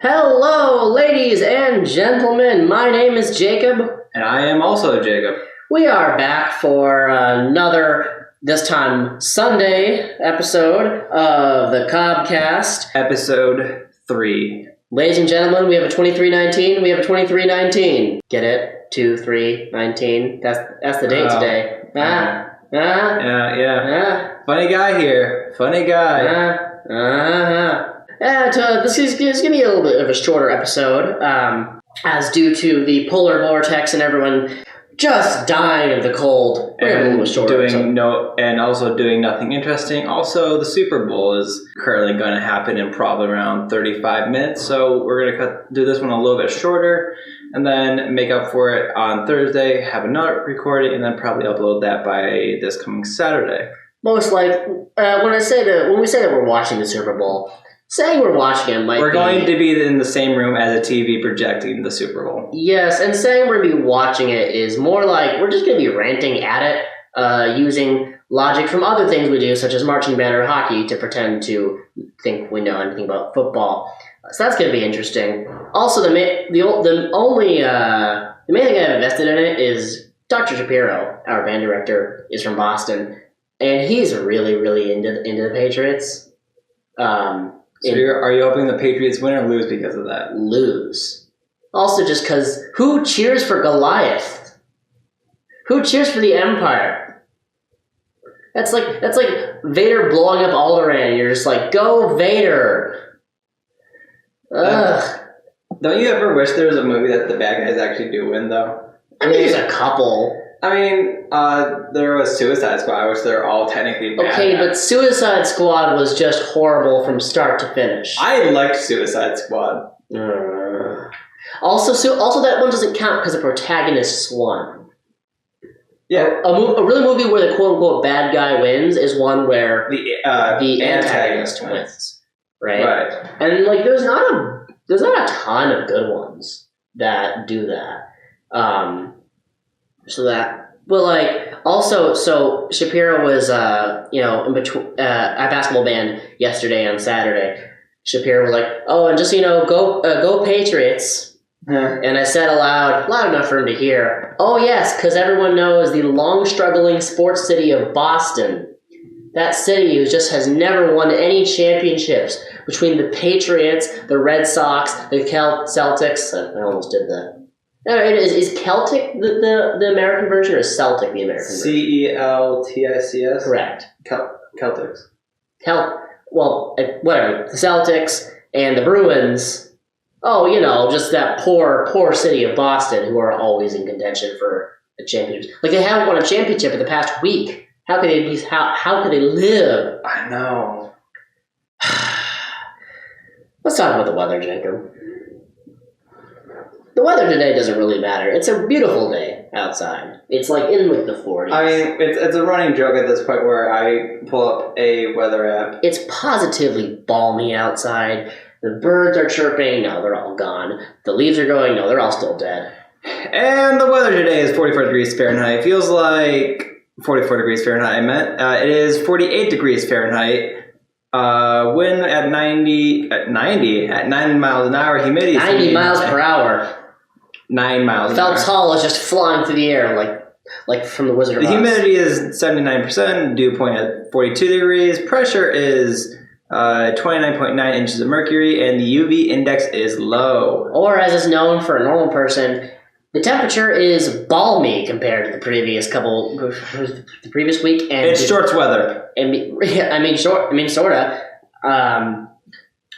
Hello, ladies and gentlemen. My name is Jacob. And I am also Jacob. We are back for another, this time Sunday, episode of the CobCast. Episode 3. Ladies and gentlemen, we have a 2319. We have a 2319. Get it? 2319. That's the date today. Yeah. Funny guy here. Funny guy. This is going to be a little bit of a shorter episode, as due to the polar vortex and everyone just dying of the cold. And also doing nothing interesting. Also, the Super Bowl is currently going to happen in probably around 35 minutes, so we're going to do this one a little bit shorter, and then make up for it on Thursday, have another recording, and then probably upload that by this coming Saturday. Most like when we say that we're watching the Super Bowl. Saying we're watching it might We're going to be in the same room as a TV projecting the Super Bowl. Yes, and saying we're going to be watching it is more like we're just going to be ranting at it, using logic from other things we do, such as marching band or hockey, to pretend to think we know anything about football. So that's going to be interesting. Also, the main thing I've invested in it is Dr. Shapiro, our band director, is from Boston, and he's really, really into the Patriots. So are you hoping the Patriots win or lose because of that? Lose. Also just because who cheers for Goliath? Who cheers for the Empire? That's like Vader blowing up Alderaan and you're just like, go Vader! Ugh. Don't you ever wish there was a movie that the bad guys actually do win, though? I mean, there's a couple. I mean, there was Suicide Squad, which they're all technically bad. Okay, but Suicide Squad was just horrible from start to finish. I liked Suicide Squad. Also that one doesn't count because the protagonists won. Yeah. A real movie where the quote-unquote bad guy wins is one where the antagonist wins. Right? And, like, there's not a ton of good ones that do that. So Shapiro was, in between, at basketball band yesterday on Saturday. Shapiro was like, oh, and just, go Patriots. And I said aloud, loud enough for him to hear, oh, yes, because everyone knows the long-struggling sports city of Boston. That city who just has never won any championships between the Patriots, the Red Sox, the Celtics. I almost did that. No, is Celtic the American version, or is Celtic the American version? CELTICS? Correct. Celtics. Whatever. The Celtics and the Bruins. Oh, just that poor city of Boston who are always in contention for a championship. Like, they haven't won a championship in the past week. How could they live? I know. Let's talk about the weather, Jacob. The weather today doesn't really matter. It's a beautiful day outside. It's like in the 40s. I mean, it's a running joke at this point where I pull up a weather app. It's positively balmy outside. The birds are chirping. No, they're all gone. The leaves are going. No, they're all still dead. And the weather today is 44 degrees Fahrenheit. It feels like 44 degrees Fahrenheit, I meant. It is 48 degrees Fahrenheit. Wind at 90 miles an hour. Humidity 90 miles per hour. 9 miles an hour. Feltall is just flying through the air like from the Wizard of Oz. The humidity is 79%. Dew point at 42 degrees. Pressure is 29.9 inches of mercury, and the UV index is low. Or, as is known for a normal person, the temperature is balmy compared to the previous week. And it's shorts weather. Sorta.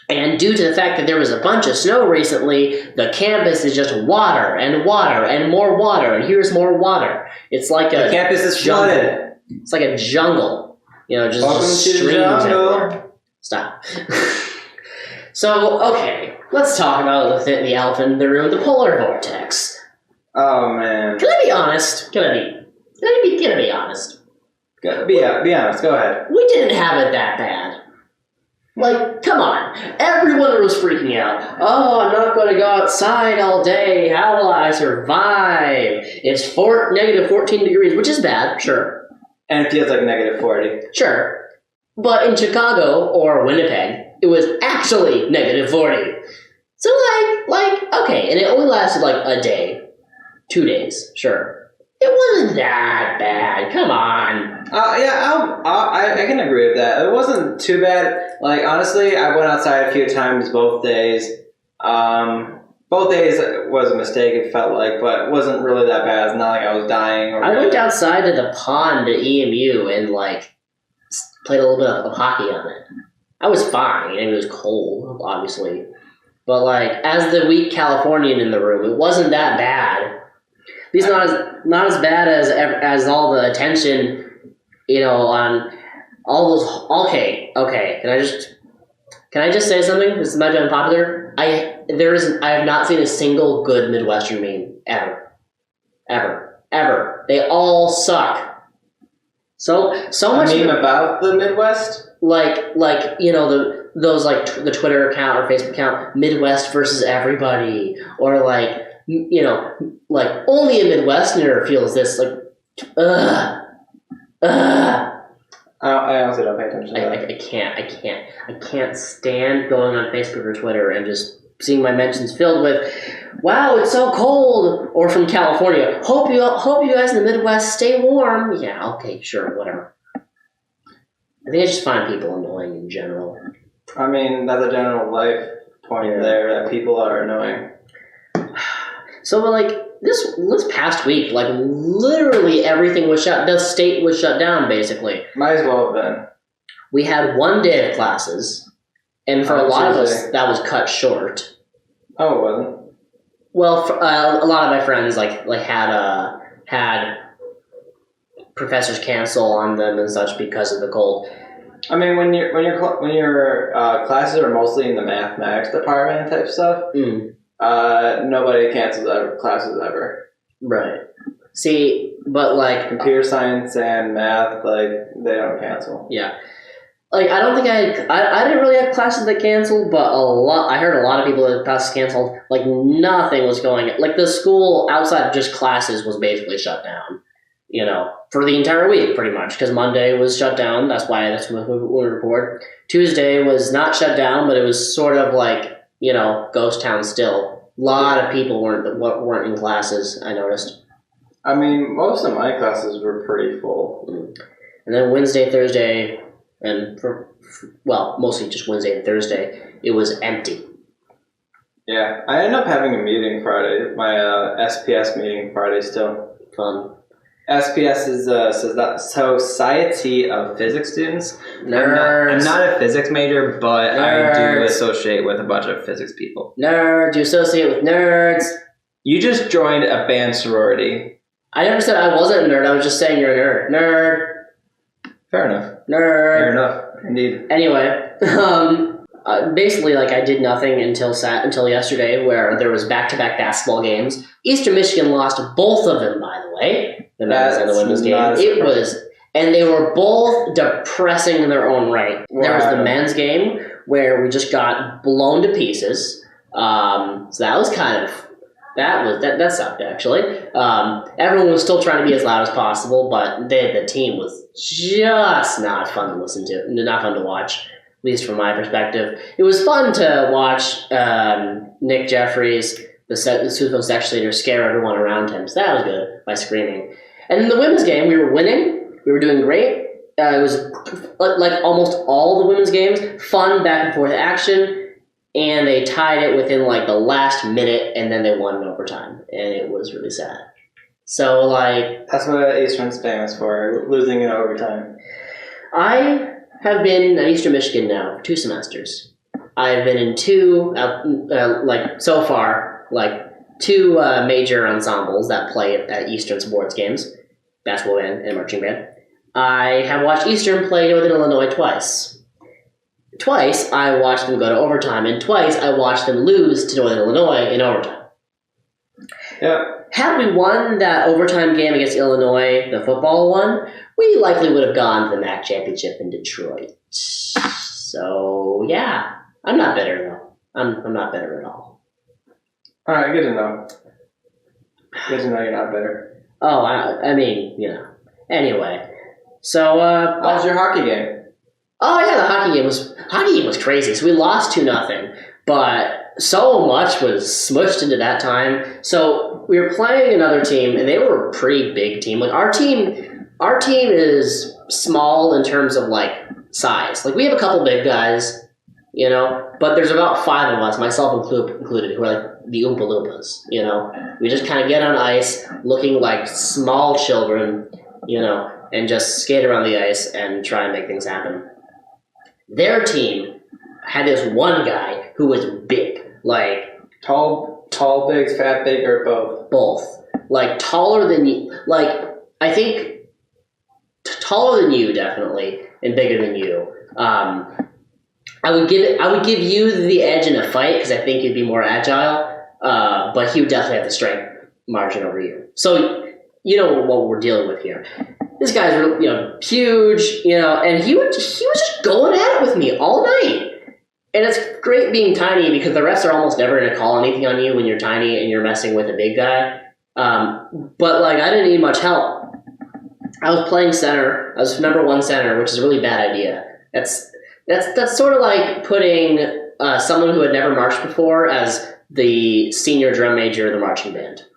And due to the fact that there was a bunch of snow recently, the campus is just water and water and more water, and here's more water. It's like the campus is flooded. It's like a jungle. Just Welcome streams to the jungle. everywhere. Stop. So, okay, let's talk about the elephant in the room, the polar vortex. Oh, man. Can I be honest? Can I be honest? Be honest. Go ahead. We didn't have it that bad. Like, come on. Everyone was freaking out. Oh, I'm not going to go outside all day. How will I survive? It's negative 14 degrees, which is bad, sure. And it feels like negative 40. Sure. But in Chicago or Winnipeg, it was actually negative 40. So, and it only lasted like a day, 2 days, sure. It wasn't that bad. Come on. I can agree with that. It wasn't too bad. Like, honestly, I went outside a few times both days. Both days was a mistake, it felt like, but it wasn't really that bad. It's not like I was dying. I went outside to the pond at EMU and, like, played a little bit of hockey on it. I was fine, and it was cold, obviously. But, like, as the weak Californian in the room, it wasn't that bad. At least not as bad as all the attention, on all those. Okay. Can I just say something? This might be unpopular. I have not seen a single good Midwestern meme ever. They all suck. So much. A meme about the Midwest? Like those like the Twitter account or Facebook account, Midwest versus everybody, or like like only a Midwesterner feels this, like, I honestly don't pay attention to that. I can't stand going on Facebook or Twitter and just seeing my mentions filled with, "Wow, it's so cold," or from California, "Hope you guys in the Midwest stay warm." Yeah, okay, sure, whatever. I think I just find people annoying in general. I mean, that's a general life point there, that people are annoying. So, like, this past week, like, literally everything was shut. The state was shut down, basically. Might as well have been. We had 1 day of classes, and for a lot of us, that was cut short. Oh, it wasn't? Well, a lot of my friends had professors cancel on them and such because of the cold. I mean, when your classes are mostly in the mathematics department type stuff, nobody cancels classes ever. Right. See, but like computer science and math, like, they don't cancel. Yeah. Like, I don't think I didn't really have classes that canceled, but I heard a lot of people that classes canceled. Like, nothing was going. Like, the school outside of just classes was basically shut down. For the entire week, pretty much, because Monday was shut down. That's when we record. Tuesday was not shut down, but it was sort of like, ghost town still. A lot of people weren't in classes, I noticed. I mean, most of my classes were pretty full. And then Wednesday, Thursday, and mostly just Wednesday and Thursday, it was empty. Yeah, I ended up having a meeting Friday, my SPS meeting Friday still. Fun. SPS is Society of Physics Students. Nerds. I'm not a physics major, but nerds. I do associate with a bunch of physics people. Nerds. You associate with nerds. You just joined a band sorority. I never said I wasn't a nerd. I was just saying you're a nerd. Nerd. Fair enough. Nerd. Fair enough. Indeed. Anyway, basically, like, I did nothing until yesterday, where there was back-to-back basketball games. Eastern Michigan lost both of them, by the way. The men's and the women's game. It was, and they were both depressing in their own right. Wow. There was the men's game where we just got blown to pieces. So that was that sucked, actually. Everyone was still trying to be as loud as possible, but the team was just not fun to listen to, not fun to watch, at least from my perspective. It was fun to watch Nick Jeffries, the pseudo-sex leader, scare everyone around him. So that was good, by screaming. And in the women's game, we were winning. We were doing great. It was like almost all the women's games, fun back and forth action, and they tied it within like the last minute, and then they won in overtime, and it was really sad. So, like, that's what Eastern's famous for, losing in overtime. I have been at Eastern Michigan now for 2 semesters. I've been in 2, so far, 2 major ensembles that play at Eastern sports games, basketball band and marching band. I have watched Eastern play Northern Illinois twice. Twice, I watched them go to overtime, and twice, I watched them lose to Northern Illinois in overtime. Yeah. Had we won that overtime game against Illinois, the football one, we likely would have gone to the MAC championship in Detroit. So, yeah. I'm not bitter, though. I'm not bitter at all. All right, good to know. Good to know you're not bitter. Oh, I mean, Anyway, so how was your hockey game? Oh yeah, the hockey game was crazy. So we lost 2-0, But so much was smushed into that time. So we were playing another team, and they were a pretty big team. Like our team is small in terms of like size. Like we have a couple big guys, you know, but there's about 5 of us, myself included, who are like the Oompa Loompas, you know. We just kind of get on ice looking like small children, you know, and just skate around the ice and try and make things happen. Their team had this one guy who was big, like Tall, big, fat, big, or both? both. Like taller than you, like I think taller than you definitely, and bigger than you. I would give you the edge in a fight because I think you'd be more agile, but he would definitely have the strength margin over you. So you know what we're dealing with here. This guy's huge, and he was just going at it with me all night. And it's great being tiny because the refs are almost never going to call anything on you when you're tiny and you're messing with a big guy. But like I didn't need much help. I was playing center. I was number 1 center, which is a really bad idea. That's sort of like putting someone who had never marched before as the senior drum major of the marching band.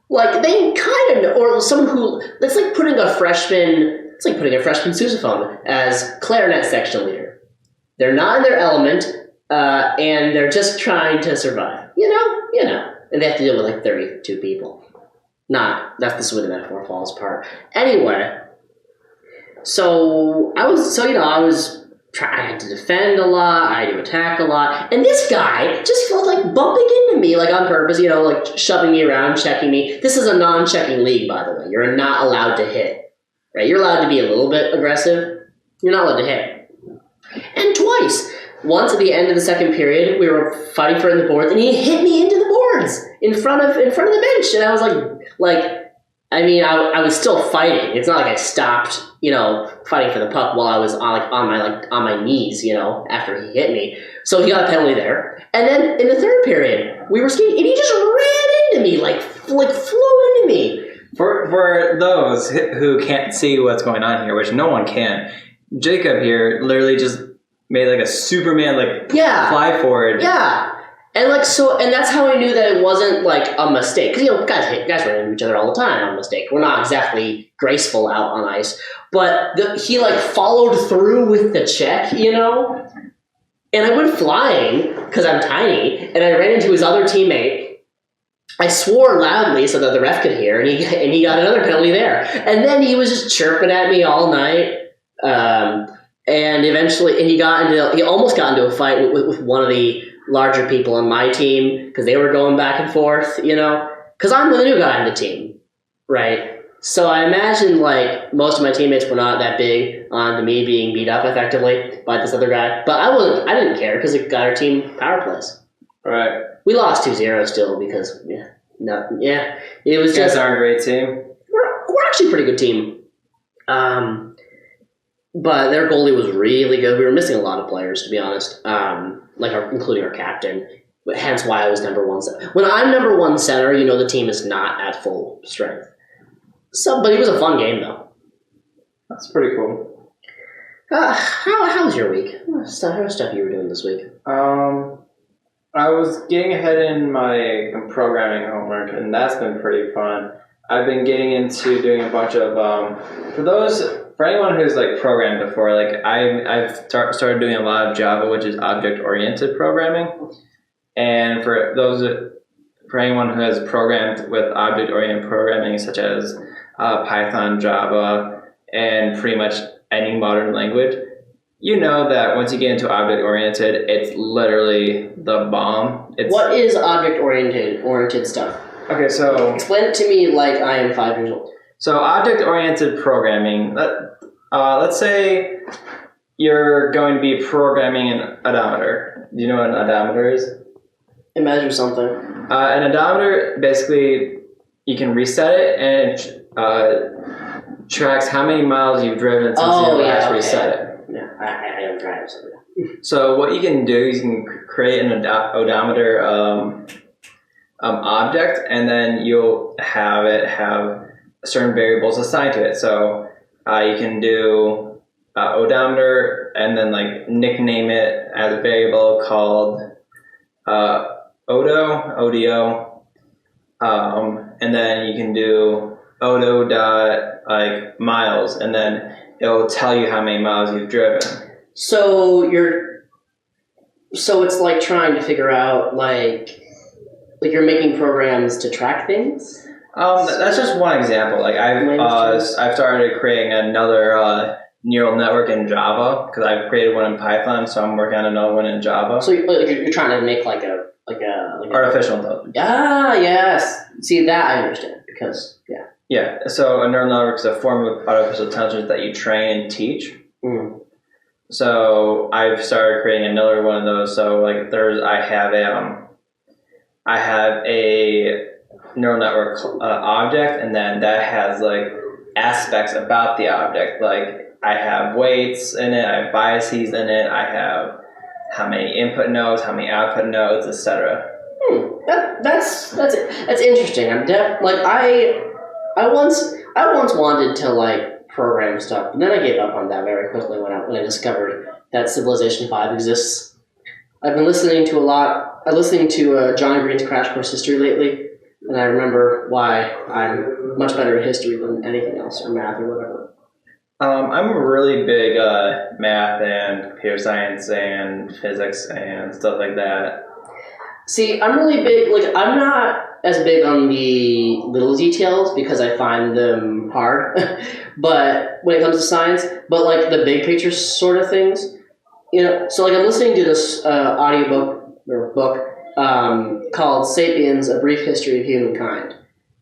Like they kind of, or someone who, it's like putting a freshman sousaphone as clarinet section leader. They're not in their element, and they're just trying to survive. You know, and they have to deal with like 32 people. That's the way the metaphor falls apart. Anyway, I had to defend a lot, I had to attack a lot, and this guy just felt like bumping into me, like on purpose, like shoving me around, checking me. This is a non-checking league, by the way. You're not allowed to hit, right? You're allowed to be a little bit aggressive. You're not allowed to hit. And twice. Once at the end of the second period, we were fighting for the boards, and he hit me into the boards in front of the bench, and I was I was still fighting. It's not like I stopped, fighting for the puck while I was on my knees, after he hit me. So he got a penalty there. And then in the third period, we were skating, and he just ran into me, like flew into me. For those who can't see what's going on here, which no one can, Jacob here literally just made like a Superman fly forward. Yeah. And and that's how I knew that it wasn't like a mistake. Because guys run into each other all the time on mistake. We're not exactly graceful out on ice, but he followed through with the check, And I went flying because I'm tiny, and I ran into his other teammate. I swore loudly so that the ref could hear, and he got another penalty there. And then he was just chirping at me all night. And eventually, he almost got into a fight with one of the larger people on my team because they were going back and forth, because I'm the new guy on the team, right? So I imagine most of my teammates were not that big on me being beat up effectively by this other guy, but I didn't care because it got our team power plays. Right. We lost 2-0 still because it was just. You guys are a great team. We're actually a pretty good team. But their goalie was really good. We were missing a lot of players, to be honest, including our captain. Hence why I was number 1 center. When I'm number 1 center, the team is not at full strength. But it was a fun game, though. That's pretty cool. How was your week? What stuff you were doing this week? I was getting ahead in my programming homework, and that's been pretty fun. I've been getting into doing a bunch of for anyone who's programmed before, I've started doing a lot of Java, which is object-oriented programming. And for anyone who has programmed with object-oriented programming, such as Python, Java, and pretty much any modern language, that once you get into object-oriented, it's literally the bomb. What is object-oriented stuff? Okay, so explain it to me like I am 5 years old. So object-oriented programming, let's say you're going to be programming an odometer. Do you know what an odometer is? It measures something. An odometer, basically, you can reset it, and it tracks how many miles you've driven since you last reset it. Yeah, I don't drive, so yeah. So what you can do is you can create an odometer object, and then you'll have certain variables assigned to it. So you can do odometer, and then like nickname it as a variable called ODO, and then you can do odo dot like miles, and then it will tell you how many miles you've driven. So it's like trying to figure out like you're making programs to track things. That's just one example. Like I've started creating another neural network in Java because I've created one in Python, so I'm working on another one in Java. So you're trying to make like a artificial intelligence. Ah, yes. See, that I understand because Yeah. So a neural network is a form of artificial intelligence that you train and teach. Mm. So I've started creating another one of those. So like I have a neural network object, and then that has like aspects about the object. Like I have weights in it, I have biases in it, I have how many input nodes, how many output nodes, etc. That's interesting. I once wanted to like program stuff, but then I gave up on that very quickly when I discovered that Civilization 5 exists. I've been listening to John Green's Crash Course History lately, and I remember why I'm much better at history than anything else, or math, or whatever. I'm really big math and computer science and physics and stuff like that. See, I'm really big, like, I'm not as big on the little details because I find them hard, but when it comes to science, but like the big picture sort of things, so like I'm listening to this audiobook or book called Sapiens, A Brief History of Humankind.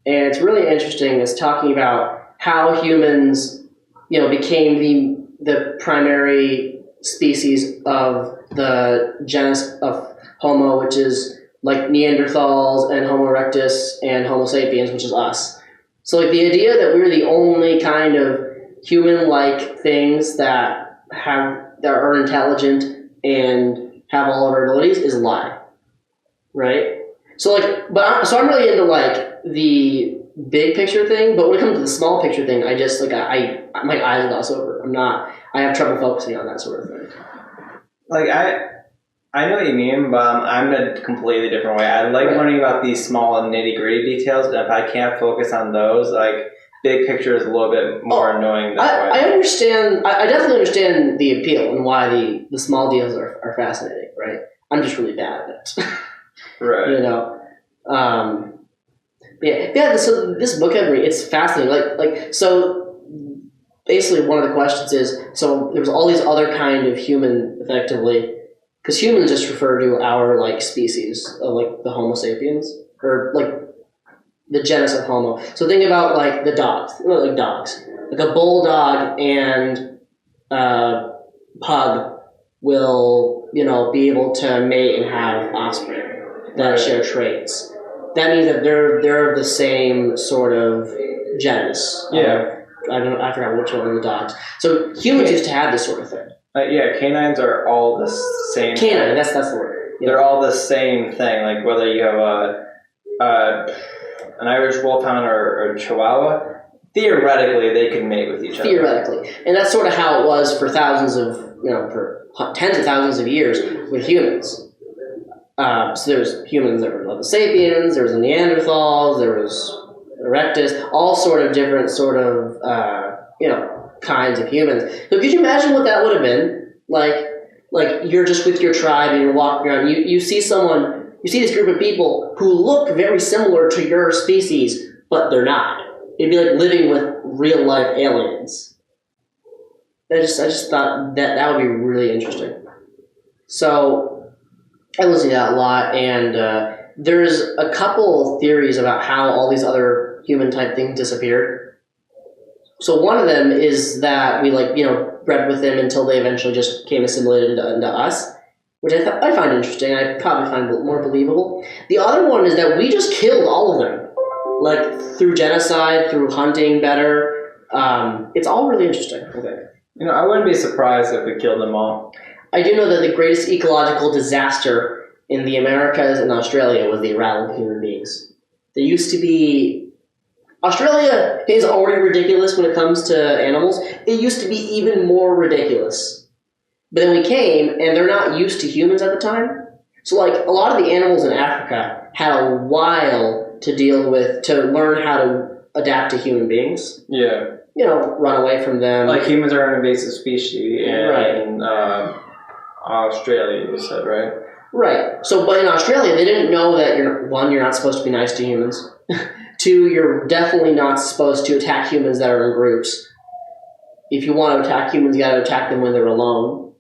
And it's really interesting. It's talking about how humans, became the primary species of the genus of Homo, which is like Neanderthals and Homo erectus and Homo sapiens, which is us. So like the idea that we're the only kind of human-like things that are intelligent and have all of our abilities is a lie, right? So I'm really into like the big picture thing, but when it comes to the small picture thing, I just my eyes gloss over. I have trouble focusing on that sort of thing. Like I know what you mean, but I'm in a completely different way. I like learning about these small and nitty-gritty details, and if I can't focus on those, like, big picture is a little bit more annoying that way. I understand. I definitely understand the appeal and why the small deals are fascinating, right? I'm just really bad at it. Right. So this book it's fascinating. So basically one of the questions is, so there's all these other kind of human, effectively, because humans just refer to our like species, like the Homo sapiens, or like the genus of Homo. So think about like the dogs, like a bulldog and pug will be able to mate and have offspring that share traits. That means that they're of the same sort of genus. Yeah. I forgot which one of the dogs. So humans used to have this sort of thing. Canines are all the same. Canine, that's the word. Yeah. They're all the same thing. Like whether you have an Irish Wolfhound or Chihuahua, theoretically they could mate with each other. Theoretically, and that's sort of how it was for for tens of thousands of years with humans. So there's humans that were like the sapiens, there was the Neanderthals, there was erectus, all sort of different kinds of humans. So could you imagine what that would have been? Like you're just with your tribe and you're walking around, you see this group of people who look very similar to your species, but they're not. It'd be like living with real life aliens. I just thought that would be really interesting. So I listen to that a lot, and there's a couple theories about how all these other human type things disappeared. So one of them is that we bred with them until they eventually just came assimilated into us, which I find interesting. I probably find more believable. The other one is that we just killed all of them, like through genocide, through hunting better. It's all really interesting, I think. I wouldn't be surprised if we killed them all. I do know that the greatest ecological disaster in the Americas and Australia was the arrival of human beings. There used to be Australia is already ridiculous when it comes to animals. It used to be even more ridiculous. But then we came, and they're not used to humans at the time. So, like, a lot of the animals in Africa had a while to deal with, to learn how to adapt to human beings. Yeah. You know, run away from them. Like, humans are an invasive species in right. Australia, you said, right? Right. So, but in Australia, they didn't know that, you're not supposed to be nice to humans. 2, you're definitely not supposed to attack humans that are in groups. If you want to attack humans, you got to attack them when they're alone.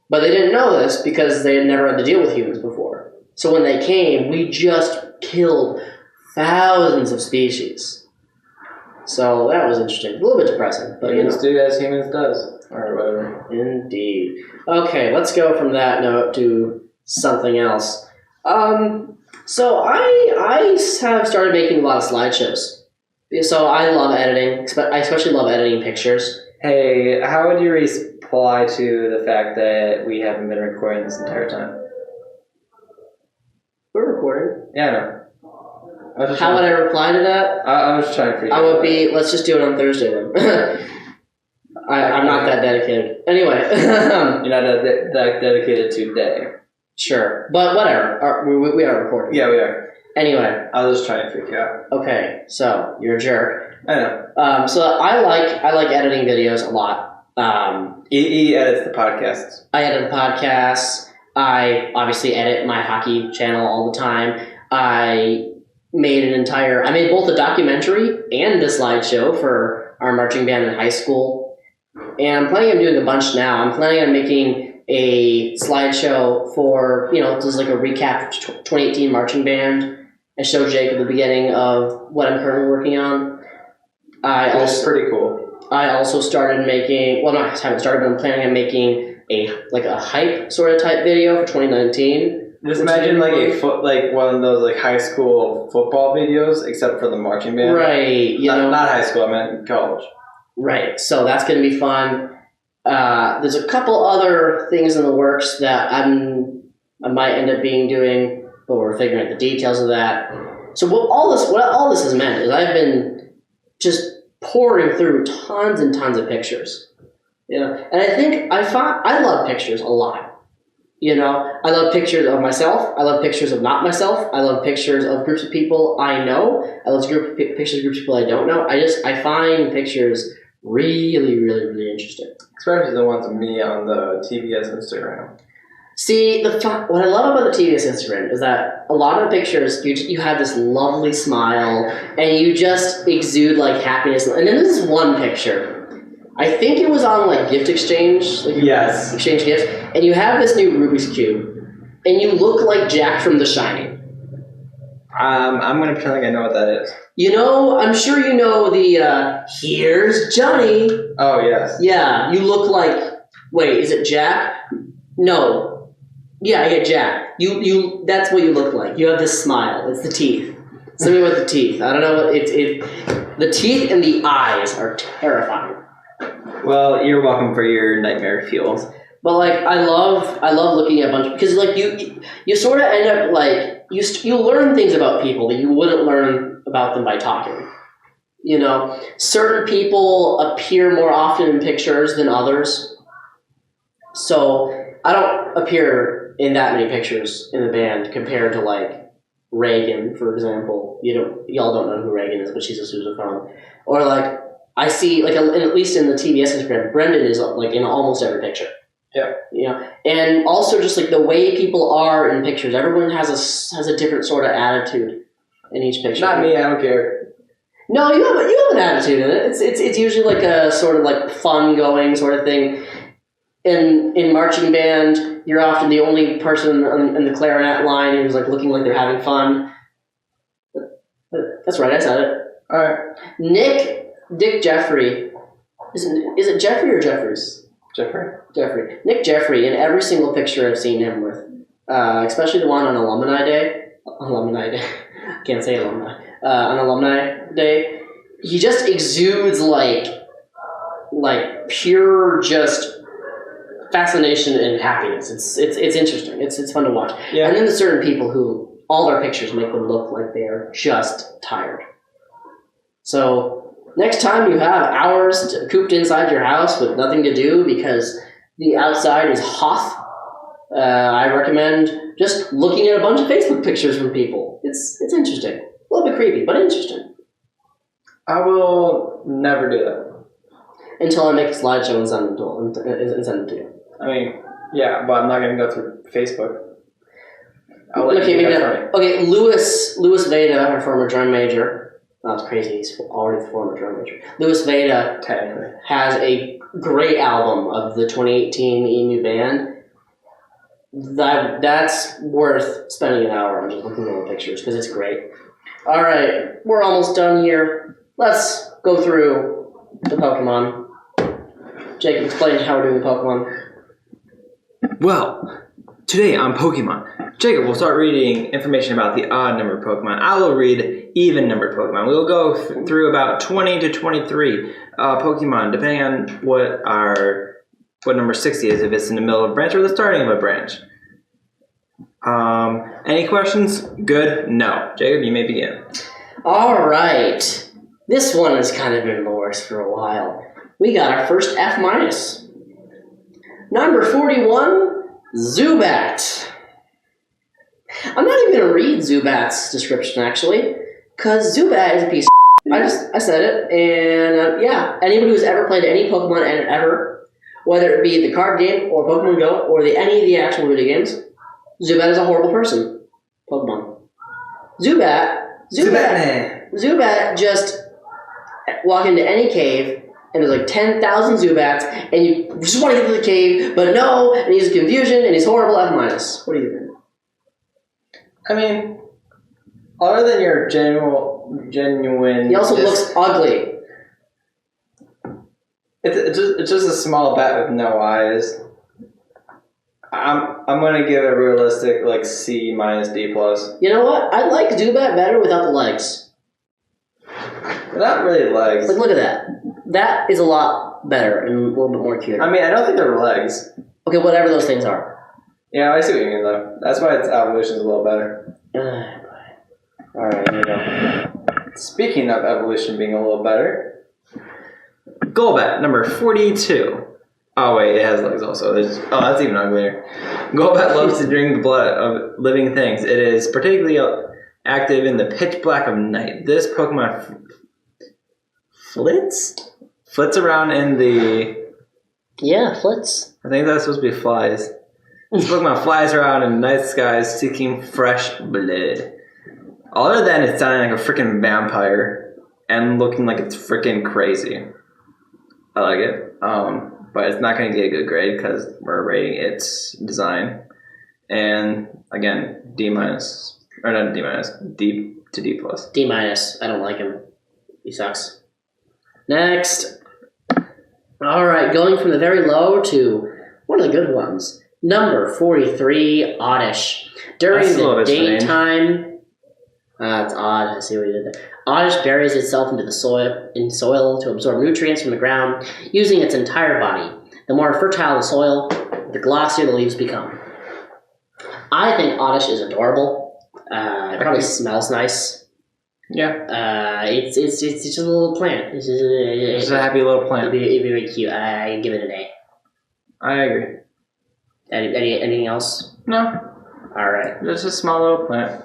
But they didn't know this because they had never had to deal with humans before. So when they came, we just killed thousands of species. So that was interesting. A little bit depressing. But humans do as humans does. Or whatever. Indeed. Okay, let's go from that note to something else. So I have started making a lot of slideshows. So I love editing. I especially love editing pictures. Hey, how would you reply to the fact that we haven't been recording this entire time? We're recording. Yeah, I know. How would I reply to that? I was trying to figure I would be, let's just do it on Thursday then. I'm not that dedicated. Anyway. You're not that dedicated today. Sure. But whatever. We are recording. Yeah, we are. Anyway. I was just trying to figure out. Okay, so you're a jerk. I know. So I like editing videos a lot. He edits the podcasts. I edit the podcasts. I obviously edit my hockey channel all the time. I made both a documentary and a slideshow for our marching band in high school. And I'm planning on doing a bunch now. I'm planning on making a slideshow for, this is like a recap of 2018 marching band. I showed Jake at the beginning of what I'm currently working on. That's pretty cool. I also started making, well, not haven't started, but I'm planning on making a hype sort of type video for 2019. Just imagine like one of those like high school football videos, except for the marching band. Right. Not high school. I meant college. Right. So that's going to be fun. There's a couple other things in the works that I might end up doing, but we're figuring out the details of that. So what all this has meant is I've been just pouring through tons and tons of pictures. And I think I love pictures a lot. I love pictures of myself. I love pictures of not myself. I love pictures of groups of people I know. I love pictures of groups of people I don't know. I find pictures really, really, really interesting. Especially the ones of me on the TBS Instagram. See, what I love about the TBS Instagram is that a lot of the pictures, you have this lovely smile, and you just exude, like, happiness. And then this is one picture. I think it was on, like, gift exchange. Like, yes. Exchange gifts. And you have this new Rubik's Cube, and you look like Jack from The Shining. I'm going to pretend like I know what that is. I'm sure you know the, here's Johnny. Oh, yes. Yeah, you look like, wait, is it Jack? No. Yeah, Jack. You. That's what you look like. You have this smile. It's the teeth. Something with the teeth. I don't know what the teeth and the eyes are terrifying. Well, you're welcome for your nightmare fuels. But like, I love looking at a bunch because like you sort of end up like you learn things about people that you wouldn't learn about them by talking. Certain people appear more often in pictures than others. So I don't appear in that many pictures in the band compared to like Reagan, for example. Y'all don't know who Reagan is, but she's a sousaphone. Or like I see like at least in the TBS Instagram, Brendan is like in almost every picture. Yeah. And also just like the way people are in pictures, everyone has a different sort of attitude in each picture. Not me, I don't care. No, you have an attitude in it. It's usually like a sort of like fun going sort of thing. In marching band, you're often the only person in the clarinet line who's like looking like they're having fun. That's right, I said it. All right. Dick Jeffrey. Is it Jeffrey or Jeffries? Jeffrey. Nick Jeffrey, in every single picture I've seen him with, especially the one on Alumni Day. Can't say alumni. On Alumni Day, he just exudes like pure just fascination and happiness. It's interesting. It's fun to watch. Yeah. And then there's certain people who all their pictures make them look like they are just tired. So next time you have hours cooped inside your house with nothing to do because the outside is hot, I recommend just looking at a bunch of Facebook pictures from people. It's interesting. A little bit creepy, but interesting. I will never do that. Until I make a slideshow and send it to you. I mean, yeah, but I'm not going to go through Facebook. Okay, Louis Veda, our former drum major. That's crazy. He's already the former drum major. Louis Veda has a great album of the 2018 Emu Band. That's worth spending an hour on just looking at the pictures because it's great. All right, we're almost done here. Let's go through the Pokemon. Jacob, explain how we're doing Pokemon. Well, today on Pokemon, Jacob will start reading information about the odd numbered Pokemon. I will read even numbered Pokemon. We will go through about 20 to 23 Pokemon, depending on what number 60 is, if it's in the middle of a branch or the starting of a branch. Any questions? Good? No. Jacob, you may begin. All right. This one has kind of been in the works for a while. We got our first F-. Number 41, Zubat. I'm not even going to read Zubat's description, actually, because Zubat is a piece of I said it, and yeah, anybody who's ever played any Pokemon ever, whether it be the card game or Pokemon Go or any of the actual video games, Zubat is a horrible person. Pokemon. Zubat just walk into any cave, and there's like 10,000 Zubats, and you just want to get to the cave, but no, and he's confusion, and he's horrible F-. What do you think? I mean, other than your genuine... He also looks ugly. It's just a small bat with no eyes. I'm going to give it a realistic, like, C minus D plus. You know what? I like Zubat better without the legs. They're not really legs. Like, look at that. That is a lot better and a little bit more cute. I mean, I don't think they're legs. Okay, whatever those things are. Yeah, I see what you mean, though. That's why its evolution is a little better. Alright, here we go. Speaking of evolution being a little better, Golbat, number 42. Oh, wait, it has legs also. That's even uglier. Golbat loves to drink the blood of living things. It is particularly active in the pitch black of night. This Pokemon flits around in the... Yeah, flits. I think that's supposed to be flies. This Pokemon flies around in the night skies seeking fresh blood. Other than it sounding like a freaking vampire and looking like it's freaking crazy. I like it. But it's not going to get a good grade because we're rating its design. And again, D minus. Or not D minus. D to D plus. D minus. I don't like him. He sucks. Next. Alright, going from the very low to one of the good ones. Number 43, Oddish. During the daytime... it's odd. I see what you did there. Oddish buries itself into the soil to absorb nutrients from the ground, using its entire body. The more fertile the soil, the glossier the leaves become. I think Oddish is adorable. It probably smells nice. Yeah. It's just a little plant. It's just a happy little plant. It'd be very cute. I give it an A. I agree. Anything else? No. All right. Just a small little plant.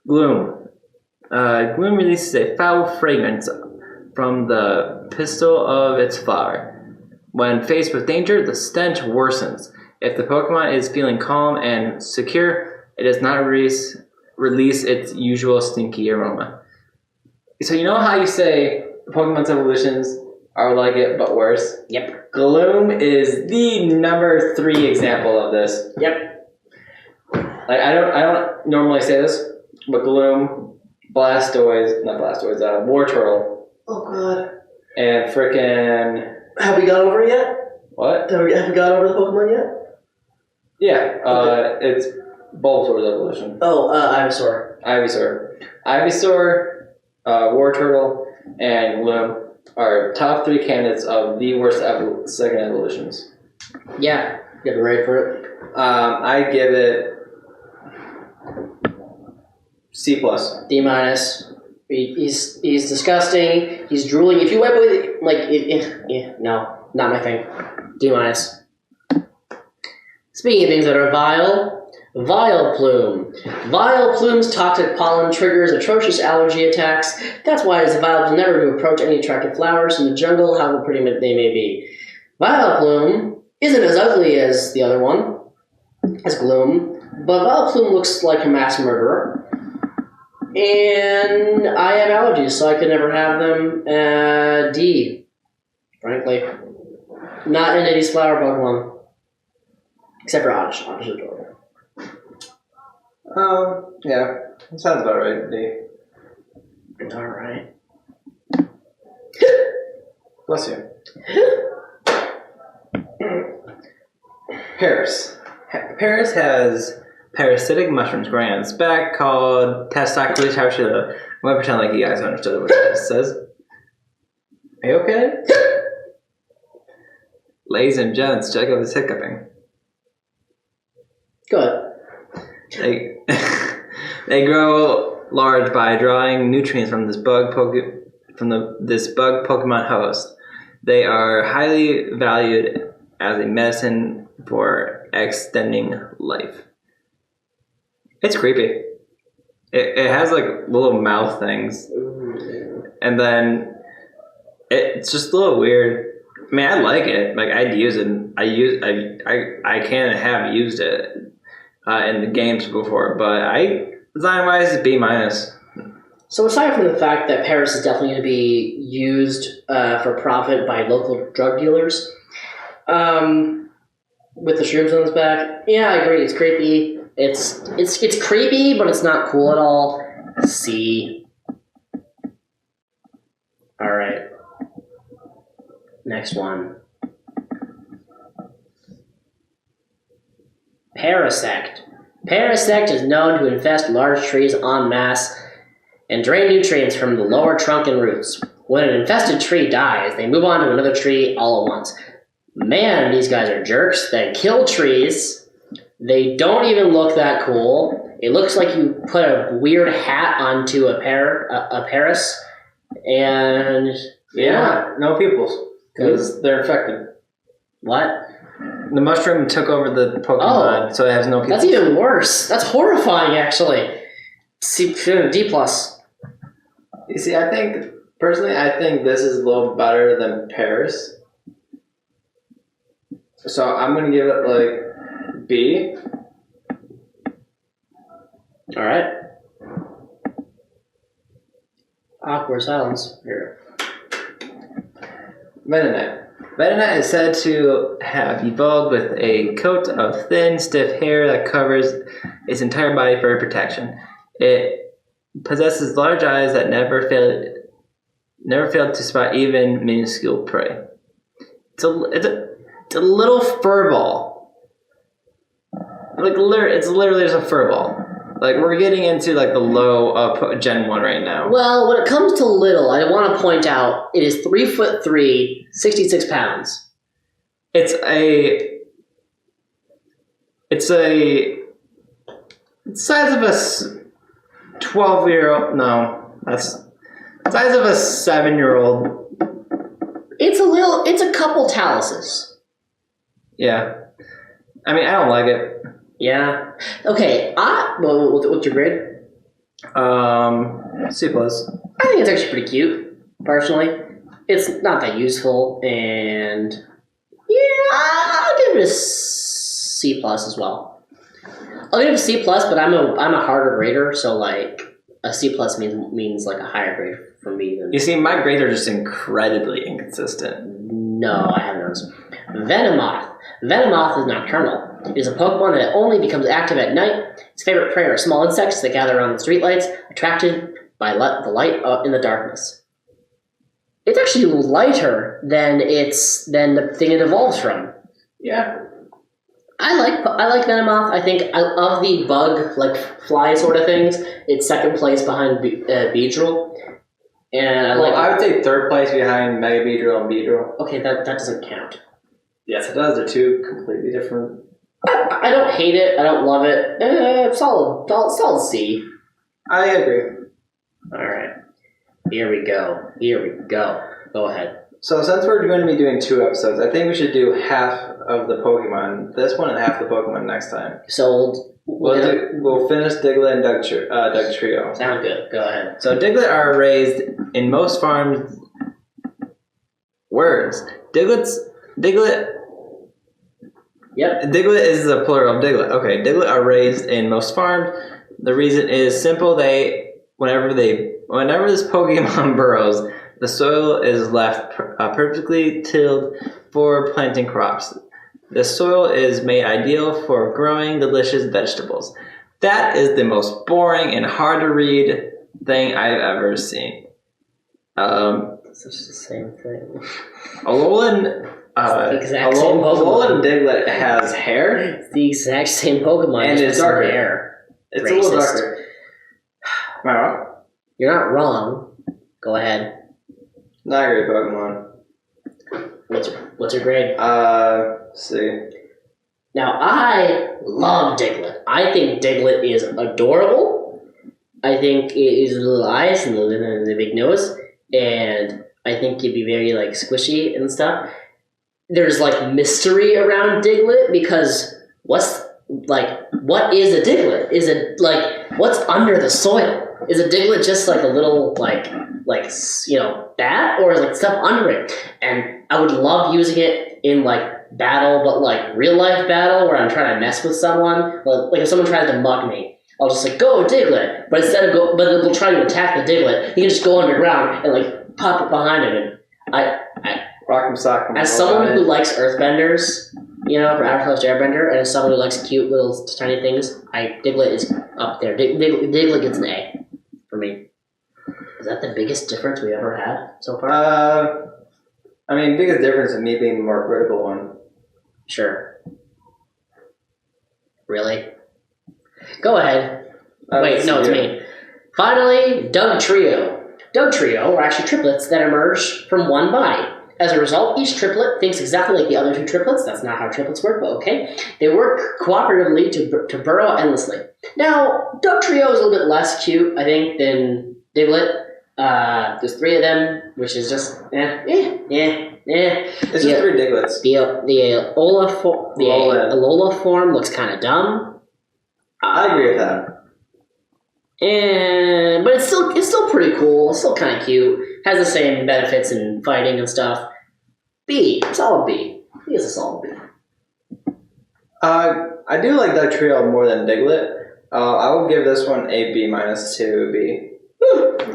Gloom. Gloom releases a foul fragrance from the pistil of its flower. When faced with danger, the stench worsens. If the Pokemon is feeling calm and secure, it does not release its usual stinky aroma. So you know how you say Pokemon's evolutions are like it, but worse? Yep. Gloom is the number 3 example of this. Yep. Like I don't normally say this, but Gloom, Blastoise, War Turtle. Oh god. And frickin'... Have we got over it yet? What? Have we got over the Pokemon yet? Yeah, okay. It's Bulbasaur's evolution. Oh, Ivysaur. Ivysaur, War Turtle, and Gloom are top 3 candidates of the worst second evolutions. Yeah, you have ready for it? I give it C plus. D minus. He's disgusting. He's drooling. If you wipe away no, not my thing. D minus. Speaking of things that are vile, Vile Plume. Vile Plume's toxic pollen triggers atrocious allergy attacks. That's why it's advisable never to approach any attractive flowers in the jungle, however pretty they may be. Vile Plume isn't as ugly as the other one, as Gloom, but Vile Plume looks like a mass murderer. And I have allergies, so I could never have them. D, frankly. Not into these flower Pokemon. Except for Oddish. Oddish is adorable. Yeah. That sounds about right, D. Alright. Bless you. Paris. Paris has parasitic mushrooms growing on its back called testicles. How should I'm going to pretend like you guys understood what it says. Are you okay? Ladies and gents, check out this hiccuping. Good. They grow large by drawing nutrients from this bug Pokemon host. They are highly valued as a medicine for extending life. It's creepy. It has like little mouth things, and then it's just a little weird. I mean, I like it. Like I'd use it. I can and have used it in the games before, but design wise, it's B minus. So aside from the fact that Paris is definitely going to be used for profit by local drug dealers, with the shrooms on his back, yeah, I agree. It's creepy. It's creepy, but it's not cool at all. C. All right. Next one. Parasect. Parasect is known to infest large trees en masse and drain nutrients from the lower trunk and roots. When an infested tree dies, they move on to another tree all at once. Man, these guys are jerks. They kill trees. They don't even look that cool. It looks like you put a weird hat onto a Paris, and yeah, no pupils because they're infected. What? The mushroom took over the Pokemon, so it has no pupils. That's even worse. That's horrifying, actually. C, D plus. You see, I think this is a little better than Paris. So I'm gonna give it like B. All right. Awkward silence here. Venonat. Venonat is said to have evolved with a coat of thin, stiff hair that covers its entire body for protection. It possesses large eyes that never fail to spot even minuscule prey. It's a little furball. Like it's literally just a furball. Like we're getting into like the low of Gen 1 right now. Well, when it comes to little, I want to point out it is 3'3", 66 pounds. It's size of a 12-year-old. No, that's size of a 7-year-old. It's a couple taluses. Yeah. I mean, I don't like it. Yeah. Okay. Well, what's your grade? C plus. I think it's actually pretty cute, personally. It's not that useful, and yeah, I'll give it a C plus as well. I'll give it a C plus, but I'm a harder grader, so like a C plus means like a higher grade for me than. You see, my grades are just incredibly inconsistent. No, I haven't noticed. Venomoth. Venomoth is nocturnal. It is a Pokemon that only becomes active at night. Its favorite prey are small insects that gather around the streetlights, attracted by the light in the darkness. It's actually lighter than the thing it evolves from. Yeah. I like Venomoth. I think of the bug, like fly sort of things, it's second place behind Beedrill. And I would say third place behind Mega Beedrill and Beedrill. Okay, that doesn't count. Yes, it does. They're two completely different. I don't hate it. I don't love it. Solid C. I agree. All right. Here we go. Go ahead. So since we're going to be doing 2 episodes, I think we should do half of the Pokemon this one and half the Pokemon next time. So we'll finish Diglett and Doug Trio. Sounds good. Go ahead. So Diglett are raised in most farms. Words. Diglett. Yep. Diglett is the plural of Diglett. Okay. Diglett are raised in most farms. The reason is simple. Whenever this Pokemon burrows, the soil is left perfectly tilled for planting crops. The soil is made ideal for growing delicious vegetables. That is the most boring and hard to read thing I've ever seen. It's just the same thing. Alolan Diglett has hair. It's the exact same Pokemon. And it's darker. Hair. It's a little darker. Am I wrong? You're not wrong. Go ahead. Not a great Pokemon. What's your grade? Let's see. Now, I love Diglett. I think Diglett is adorable. I think it is the little eyes and the big nose. And I think it'd be very, like, squishy and stuff. There's, like, mystery around Diglett because what is a Diglett? Is it, like, what's under the soil? Is a Diglett just, like, a little, like bat? Or is, like, stuff under it? And I would love using it in, like, battle, but, like, real-life battle where I'm trying to mess with someone. Like, if someone tries to mug me, I'll just, like, go Diglett. But instead of they'll try to attack the Diglett, you can just go underground and, like, pop it behind him. And Rock'em Sock'em. as someone who likes Earthbenders, for Avatar Airbender, and as someone who likes cute little tiny things, Diglett is up there. Diglett gets an A for me. Is that the biggest difference we ever had so far? Biggest difference is me being the more critical one. Sure. Really? Go ahead. Wait, no, it's me. Finally, Doug Trio. Doug Trio are actually triplets that emerge from one body. As a result, each triplet thinks exactly like the other 2 triplets. That's not how triplets work, but okay. They work cooperatively to burrow endlessly. Now, Doug Trio is a little bit less cute, I think, than Diglett. There's 3 of them, which is just It's just 3 Digletts. The Alola form looks kind of dumb. I agree with that. But it's still pretty cool. It's still kind of cute. Has the same benefits in fighting and stuff. B, solid B. B is a solid B. I do like Doug Trio more than Diglett. I will give this one a B- to B.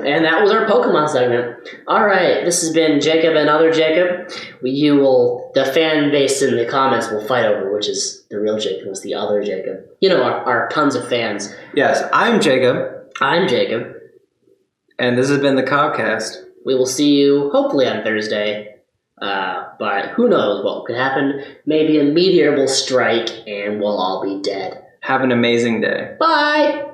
And that was our Pokemon segment. All right, this has been Jacob and other Jacob. The fan base in the comments will fight over which is the real Jacob, what's the other Jacob. Our tons of fans. Yes, I'm Jacob. I'm Jacob. And this has been the CobCast. We will see you hopefully on Thursday. But who knows what could happen. Maybe a meteor will strike and we'll all be dead. Have an amazing day. Bye!